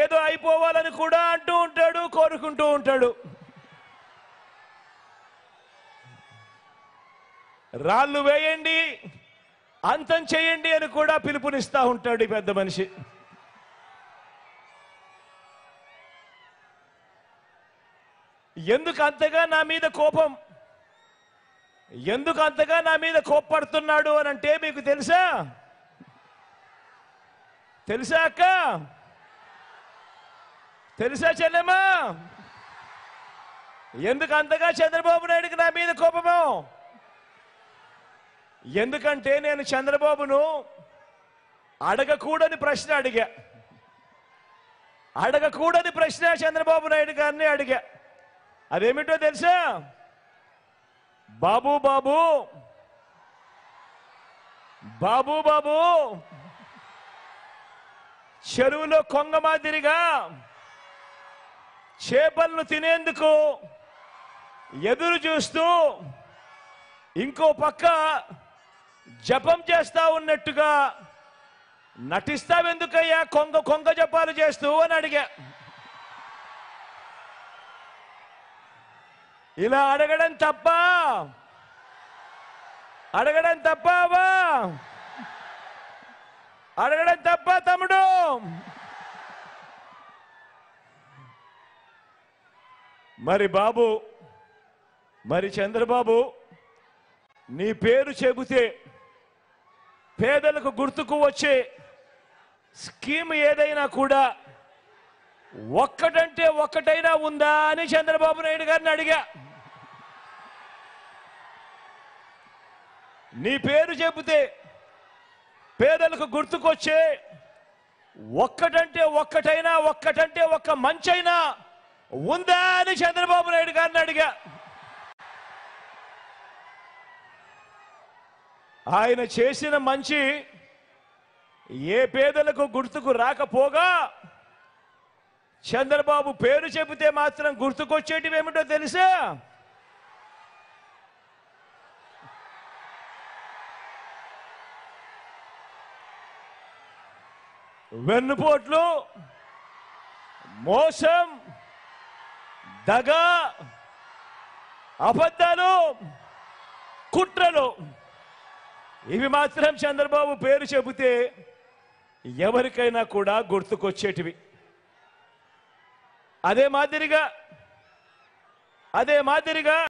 ఏదో అయిపోవాలని కూడా అంటూ ఉంటాడు, కోరుకుంటూ ఉంటాడు. రాళ్ళు వేయండి, అంతం చేయండి అని కూడా పిలుపునిస్తా ఉంటాడు ఈ పెద్ద మనిషి. ఎందుకు అంతగా నా మీద కోపం, ఎందుకు అంతగా నా మీద కోప్పడుతున్నాడు అని అంటే మీకు తెలుసా? తెలుసా అక్క? తెలుసా చెల్లెమ్మా? ఎందుకు అంతగా చంద్రబాబు నాయుడుకి నా మీద కోపమో? ఎందుకంటే నేను చంద్రబాబును అడగకూడని ప్రశ్న అడిగా. అడగకూడని ప్రశ్న చంద్రబాబు నాయుడు గారిని అడిగా. అదేమిటో తెలుసా? బాబు బాబు బాబు బాబు చెరువులో కొంగ మాదిరిగా చేపలను తినేందుకు ఎదురు చూస్తూ ఇంకో పక్క జపం చేస్తా ఉన్నట్టుగా నటిస్తావెందుకయ్యా కొంగ కొంగ జపాలు చేస్తూ అని అడిగా. ఇలా అడగడం తప్ప? అడగడం తప్పవా? అడగడం తప్ప తమ్ముడు? మరి బాబు, మరి చంద్రబాబు, నీ పేరు చెబితే పేదలకు గుర్తుకు వచ్చే స్కీమ్ ఏదైనా కూడా ఒక్కటంటే ఒక్కటైనా ఉందా అని చంద్రబాబు నాయుడు గారిని అడిగా. నీ పేరు చెబితే పేదలకు గుర్తుకొచ్చే ఒక్కటంటే ఒక్క మంచైనా ఉందా అని చంద్రబాబు నాయుడు గారిని అడిగా. ఆయన చేసిన మంచి ఏ పేదలకు గుర్తుకు రాకపోగా చంద్రబాబు పేరు చెబితే మాత్రం గుర్తుకొచ్చేటివి ఏమిటో తెలుసా? వెన్నుపోట్లు, మోసం, దగ, అబద్ధాలు, కుట్రలు, ఇవి మాత్రం చంద్రబాబు పేరు చెబితే ఎవరికైనా కూడా గుర్తుకొచ్చేటివి. అదే మాదిరిగా